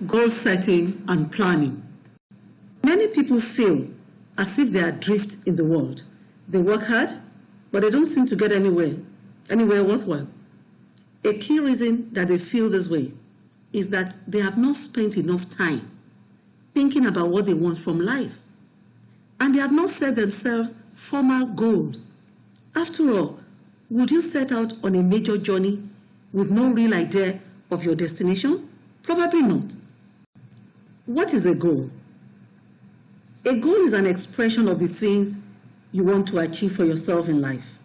goal setting and planning. Many people feel as if they are adrift in the world. They work hard, but they don't seem to get anywhere worthwhile. A key reason that they feel this way is that they have not spent enough time thinking about what they want from life. And they have not set themselves formal goals. After all, would you set out on a major journey with no real idea of your destination? Probably not. What is a goal? A goal is an expression of the things you want to achieve for yourself in life.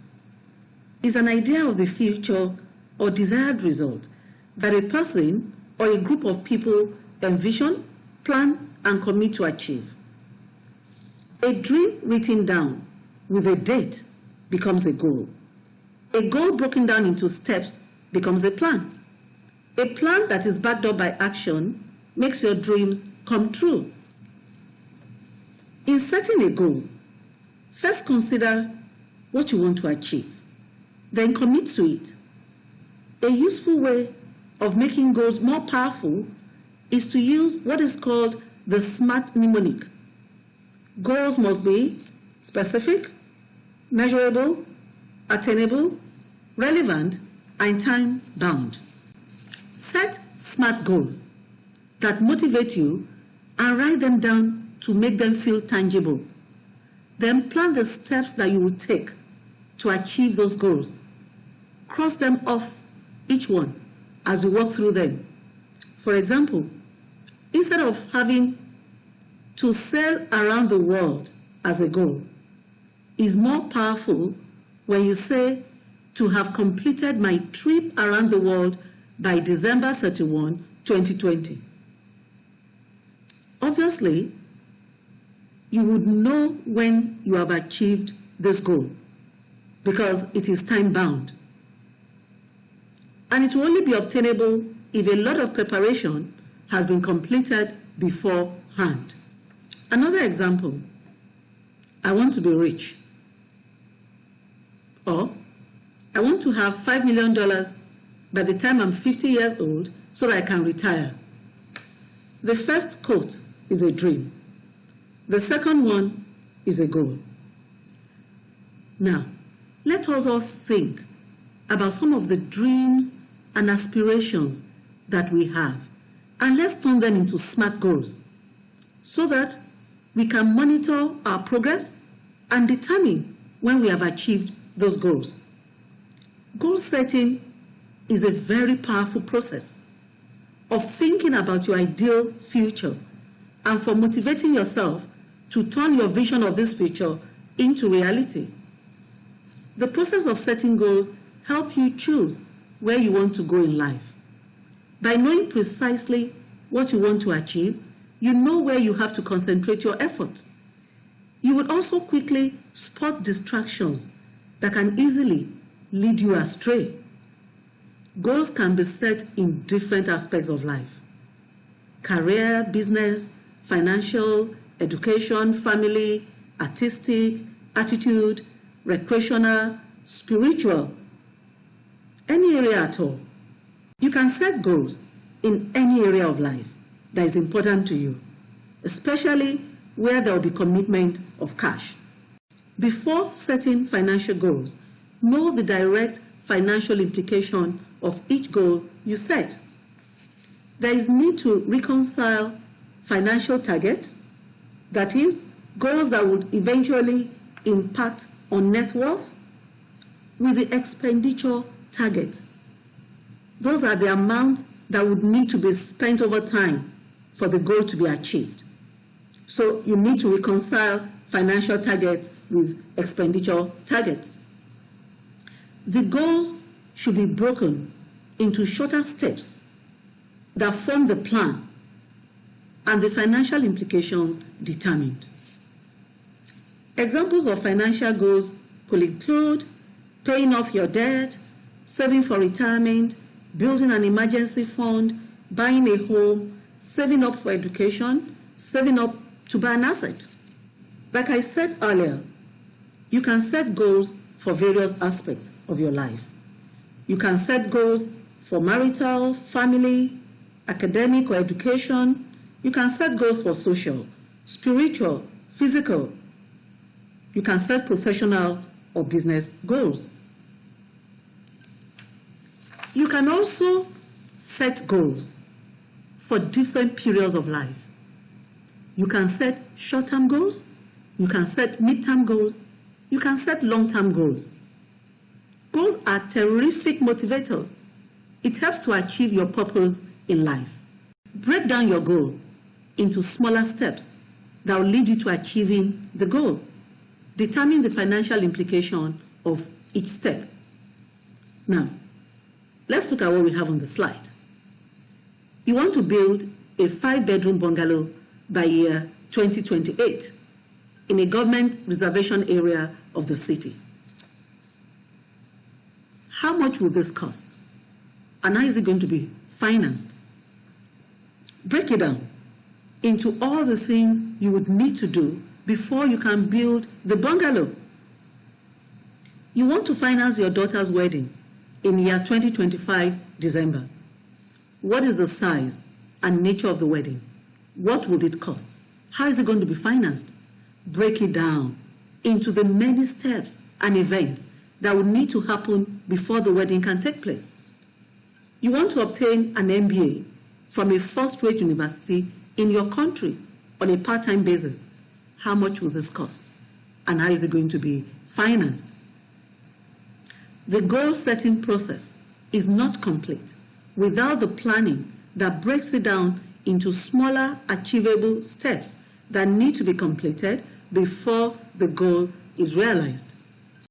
It's an idea of the future or desired result that a person or a group of people envision, plan, and commit to achieve. A dream written down with a date becomes a goal. A goal broken down into steps becomes a plan. A plan that is backed up by action makes your dreams come true. In setting a goal, first consider what you want to achieve, then commit to it. A useful way of making goals more powerful is to use what is called the SMART mnemonic. Goals must be specific, measurable, attainable, relevant, and time-bound. Set SMART goals that motivate you and write them down to make them feel tangible. Then plan the steps that you will take to achieve those goals. Cross them off each one as you walk through them. For example, instead of having to sail around the world as a goal, it's more powerful when you say to have completed my trip around the world by December 31, 2020. Obviously, you would know when you have achieved this goal because it is time-bound. And it will only be obtainable if a lot of preparation has been completed beforehand. Another example, I want to be rich. Or, I want to have $5 million by the time I'm 50 years old so that I can retire. The first quote is a dream. The second one is a goal. Now, let us all think about some of the dreams and aspirations that we have, and let's turn them into SMART goals so that we can monitor our progress and determine when we have achieved those goals. Goal setting is a very powerful process of thinking about your ideal future and for motivating yourself to turn your vision of this future into reality. The process of setting goals helps you choose where you want to go in life. By knowing precisely what you want to achieve, you know where you have to concentrate your efforts. You would also quickly spot distractions that can easily lead you astray. Goals can be set in different aspects of life: career, business, financial, education, family, artistic, attitude, recreational, spiritual, any area at all. You can set goals in any area of life that is important to you, especially where there will be commitment of cash. Before setting financial goals, know the direct financial implication of each goal you set. There is need to reconcile financial targets, that is, goals that would eventually impact on net worth, with the expenditure targets. Those are the amounts that would need to be spent over time for the goal to be achieved. So you need to reconcile financial targets with expenditure targets. The goals should be broken into shorter steps that form the plan and the financial implications determined. Examples of financial goals could include paying off your debt, saving for retirement, building an emergency fund, buying a home, saving up for education, saving up to buy an asset. Like I said earlier, you can set goals for various aspects of your life. You can set goals for marital, family, academic or education. You can set goals for social, spiritual, physical. You can set professional or business goals. You can also set goals for different periods of life. You can set short-term goals, you can set mid-term goals, you can set long-term goals. Goals are terrific motivators. It helps to achieve your purpose in life. Break down your goal into smaller steps that will lead you to achieving the goal. Determine the financial implication of each step. Now, let's look at what we have on the slide. You want to build a 5-bedroom bungalow by year 2028 in a government reservation area of the city. How much will this cost? And how is it going to be financed? Break it down into all the things you would need to do before you can build the bungalow. You want to finance your daughter's wedding in year 2025, December. What is the size and nature of the wedding? What will it cost? How is it going to be financed? Break it down into the many steps and events that will need to happen before the wedding can take place. You want to obtain an MBA from a first-rate university in your country on a part-time basis. How much will this cost? And how is it going to be financed? The goal-setting process is not complete without the planning that breaks it down into smaller, achievable steps that need to be completed before the goal is realized.